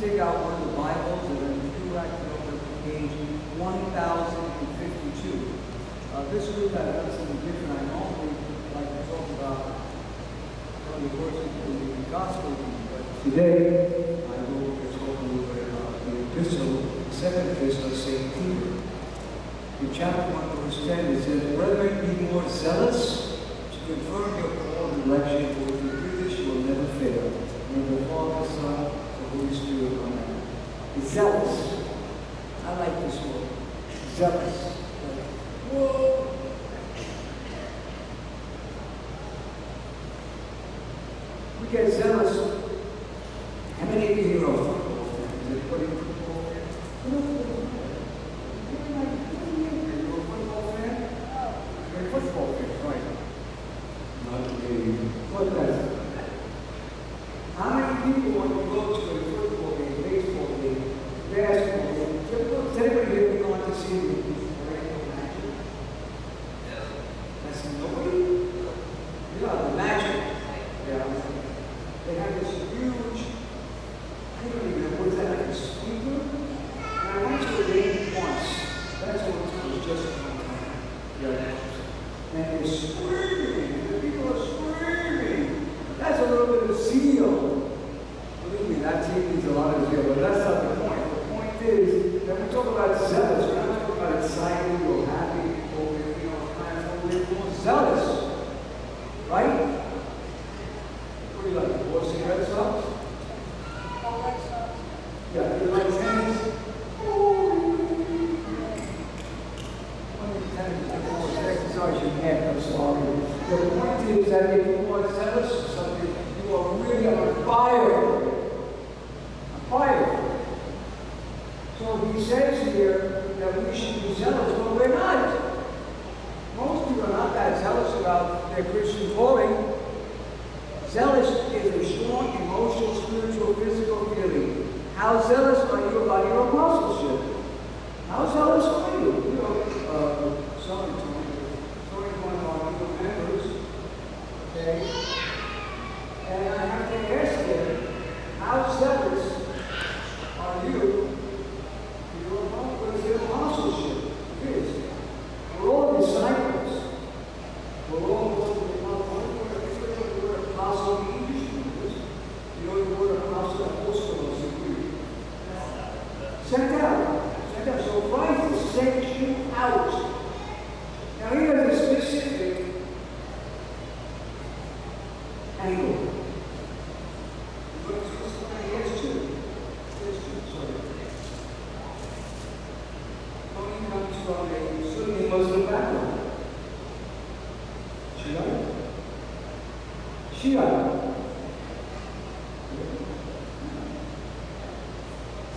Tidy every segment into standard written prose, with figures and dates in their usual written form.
take out one of the Bibles and then you actually open to page 1052. This week I've done something different. I normally like to talk about one of the verses in the Gospel, but today I will talk a little bit about the epistle, the second epistle of St. Peter. In chapter 1, verse 10, it says, "Brethren, be more zealous to confirm your call and election, for if you do this, you will never fail. In the Father, Son, the Holy Spirit, amen." It's zealous. I like this word. Zealous. Whoa! We get zealous. How many of you here are football fans? Is anybody a football fan? You're a football fan? You're a football fan, right? Not really. What does it? How many people want to go to a football game, baseball game, basketball game? Does anybody here going to see the Magic? That's nobody? Yeah, the Magic. Yeah. They have this huge, I don't even know, what is that, like a speaker? And I went to a game once. That's what it was, just one time. Yeah. And they're screaming. The people are screaming. That's a little bit of zeal. Believe me, that team needs a lot of zeal, but that's not the point. The point is that we talk about zealous. We're not talking about excited or happy or, kind of, we're more zealous. Right? What do you like? Boston Red Sox? Oh, Red Sox. Yeah, you like tennis? Exercise your head, I'm sorry. The point is that if you are zealous for something, you are really on fire. On fire. So he says here that we should be zealous, but we're not. Most people are not that zealous about their Christian calling. Zealous is a strong emotional, spiritual, physical feeling. How zealous are you about your apostleship? How zealous are you? You know, sorry, Tony, one of our new members, okay? And I have to ask him, how zealous are you for your apostleship? It is. We're all disciples. We're all apostle in English. You know the word apostle, apostolos in Greek. Sent out. Sent out. So Christ is sent you out. Now he has a specific angle. He has two. Sorry. Tony comes from a Sunni Muslim background. Shia.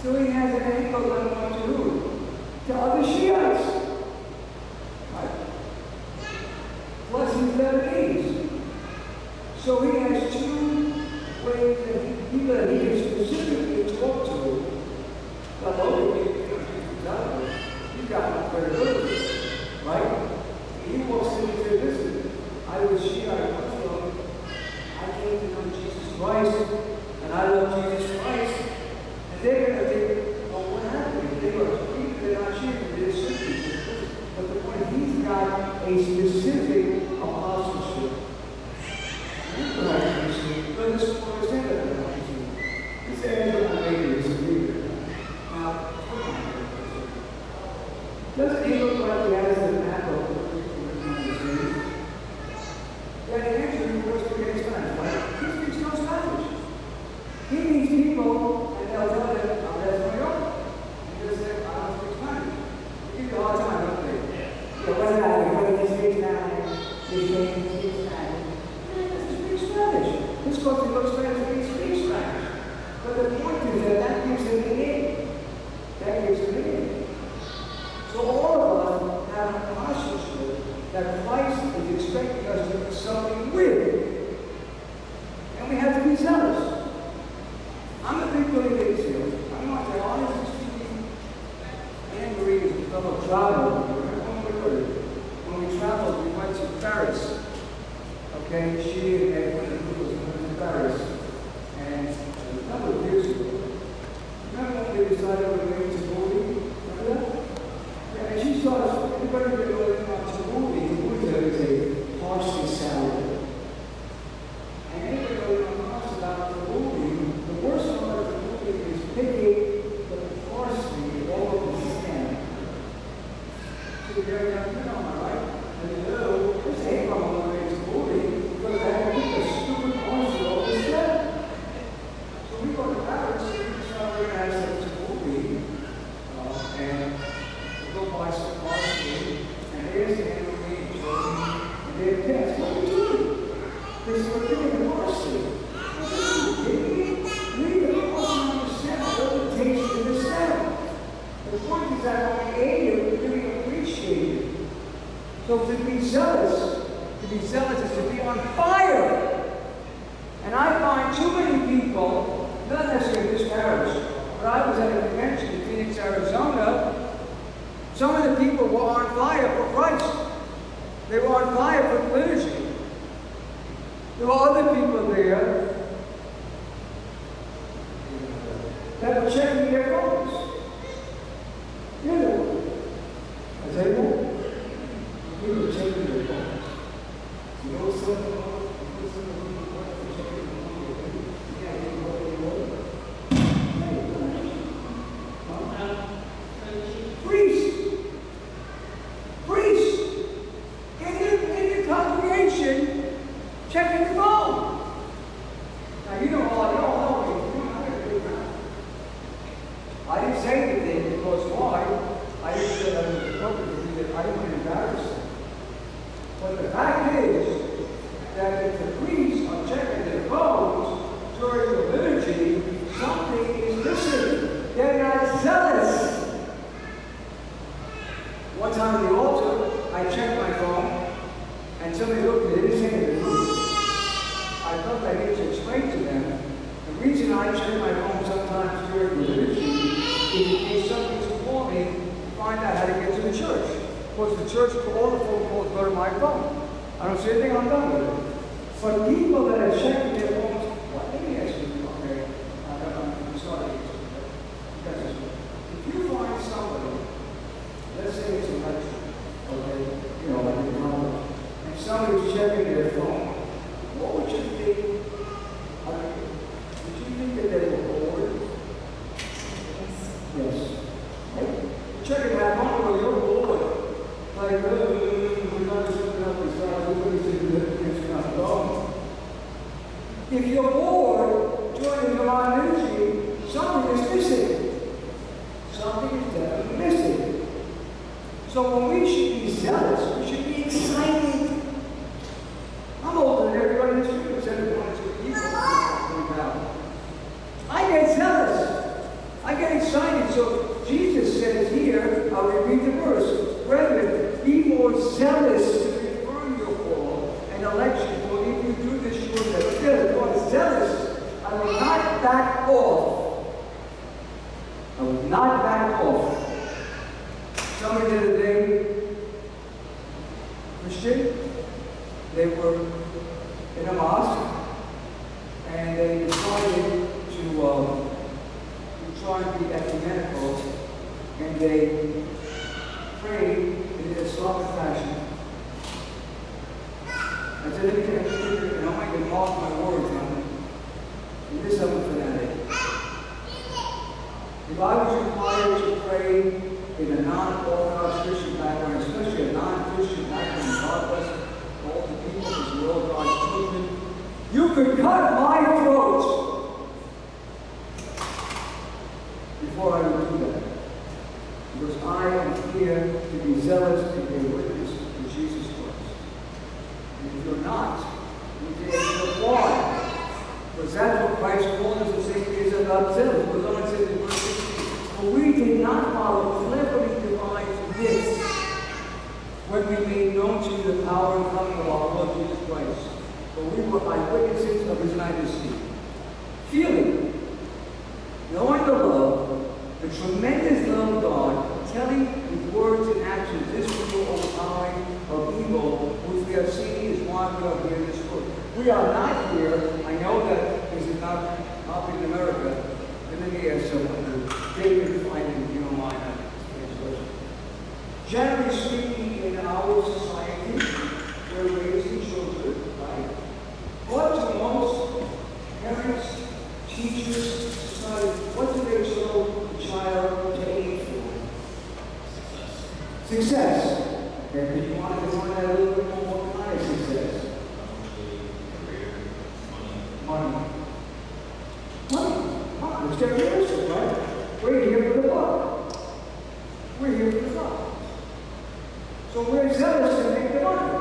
So he has an angle on to who? To other Shiites. Right. Plus he's Lebanese. So he has two ways that people that he can specifically talk to. Well, you got credibility. Right? He walks in and says, "Listen, I was Shiite Muslim. I came to know Jesus Christ, and I love Jesus Christ." And they're going to think, "Well, what happened?" They're not cheating, they're Sunnis. But the point, he's got a specific apostleship. But this is what I said that he said, "It's a leader." Now, doesn't he look like he has the map of the answer is what's the next Spanish, right? He speaks no Spanish. He meets people and they'll tell him, "I'm from New York." He just said, "I don't speak Spanish." They give you a hard time, don't they? Yeah, what's that? Everybody can speak Spanish. You can't speak Spanish. He doesn't speak Spanish. This goes to go Spanish, he speaks Spanish. But the point is that gives him an in. That gives him an in. So all of us have an apostleship that Christ is expecting us to do something with. And we have to be zealous. I'm a big believer in this. I'm not the honest speaking. Anne Marie is a fellow traveler. When we traveled, we went to Paris. Okay, she and one of the people was in Paris. And a number of years ago, things that only aided, really appreciated. So to be zealous is to be on fire. And I find too many people, not necessarily in this parish, but I was at a convention in Phoenix, Arizona. Some of the people were on fire for Christ. They were on fire for liturgy. There were other people there that were checking their phones. You know, I say, well, people are checking their phones. You know something? If you're bored during the divine liturgy, something is missing. Something is definitely missing. So when we should be zealous, we should be excited. I'm older than everybody in this room except for one or two people. I get zealous. I get excited. So Jesus says here, I'll repeat the verse, brethren, be more zealous to confirm your call and election. For if you do this, you will never fail. If you are zealous, I will not back off. I will not back off. Somebody the other day, Christian, they were in a mosque, and they decided to try and be ecumenical, and they prayed in the Islamic fashion. I said, let me get a scripture, and I might mark my words on it. And this I'm a fanatic. If I was required to pray in a non-Orthodox Christian background, especially a non-Christian background, God bless all the people of this world, God's children, you could cut my throat before I would do that. Because I am here to be zealous and be a witness to Jesus Christ. And if you're not, you can't why. Because that's what Christ called us to say is about zealous. Because someone says in verse 16, for we did not follow cleverly devised this when we made known to you the power and coming of our Lord Jesus Christ. For we were eyewitnesses of his majesty. Feeling, knowing the love, the tremendous love of God, telling with words and actions this real overpowering of evil, which we have seen is why we are here in this world. We are not here. I know that this is not in America. Let me ask someone, David Feynman, if you don't mind. Generally speaking, in our society, we're raising children, right? What do most parents, teachers, society, what do they show the child to aim for? Success. Okay, if you want to define that a little bit more, what kind of success? Money. Let's get realistic, right? We're here for the buck. We're here for the buck. So we're zealous to make the money.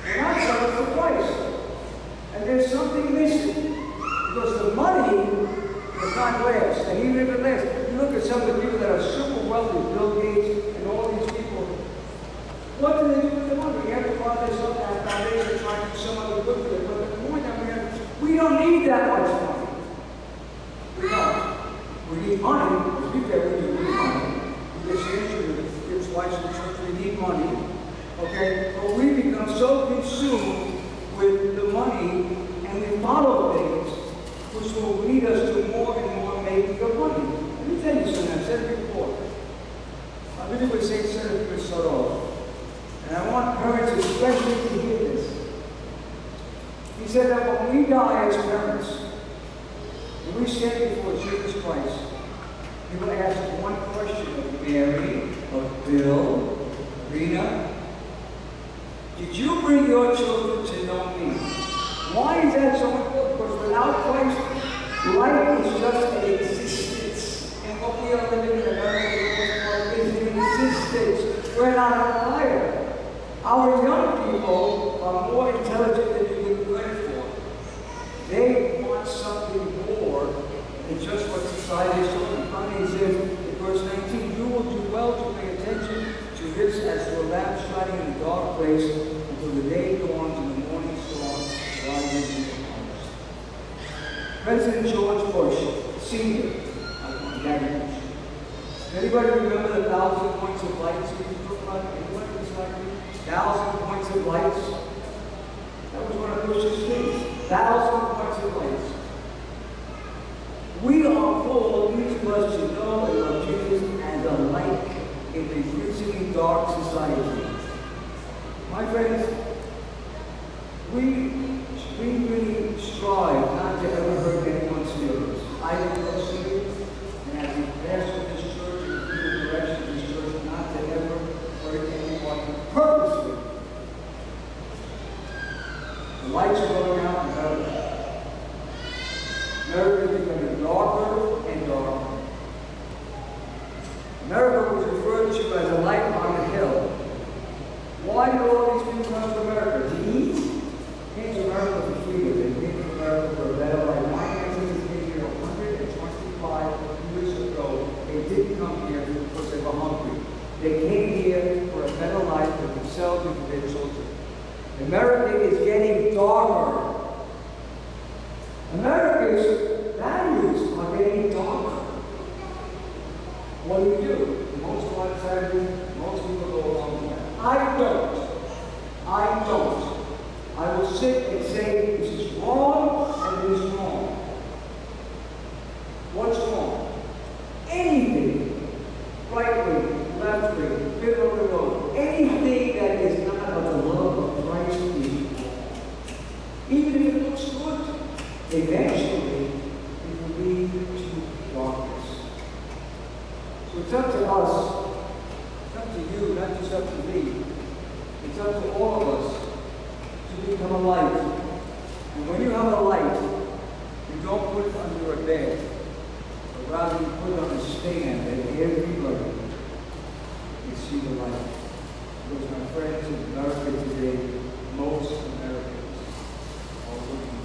We're not zealous for Christ. And there's something missing. Because the money does not last. And even if it lasts, you look at at some of the people that are super wealthy, Bill Gates and all these people. What do they do with the money? We have to buy this up at foundation trying to do some other good with it. But the point that we don't need that much money. We don't. We need money. To be fair, we do need money. We just answer to gives life to the church. We need money. Okay? But we become so consumed with the money and we follow things which will lead us to more and more making of money. Let me tell you something. I've said it before. I've been with St. Senator Soto. And I want parents especially to hear this. He said that when we die as parents, when we stand before Jesus Christ, he will ask one question of Mary, of Bill, Rena. Did you bring your children to know me? Why is that so important? Because without Christ, life is just an existence. And what we are living in America is an existence. We're not on fire. Our young people are more intelligent than you give credit for. They want something more than just what society is showing. Finally, he says in verse 19, you will do well to pay attention to this as to a lamp shining in a dark place until the day dawns and the morning star rises in the heavens. President George Bush, Sr., anybody remember the 1,000 points of lights we talked about? Anybody? 1,000 points of lights. That was one of Bush's things. 1,000 points of lights. We are called, each of us, to know and love Jesus as a light in a increasingly dark society. My friends, we really strive not to ever hurt anyone's feelings. I personally, and as a pastor of this church and the direction of this church, not to ever hurt anyone purposely. The lights are going out in America. America is becoming darker and darker. America was referred to as a light on a hill. Why do all these people come to America? To eat? They came to America for freedom. They came to America for a better life. My ancestors came here 125 years ago. They didn't come here because they were hungry. They came here for a better life for themselves and for their children. America is getting darker. America's values are getting darker. What do? Most of us have most people go along with that. I don't. I will sit and say this is wrong and this is wrong. What's wrong? Anything. Right wing, left wing, middle of the road. Anything that is not of the love of Christ is wrong. Even if it looks good, eventually it will lead to darkness. So it's up to us, it's up to you, not just up to me. It's up to all of us to become a light. And when you have a light, you don't put it under a bed, but rather you put it on a stand that everybody can see the light. Because my friends in America today, most Americans are looking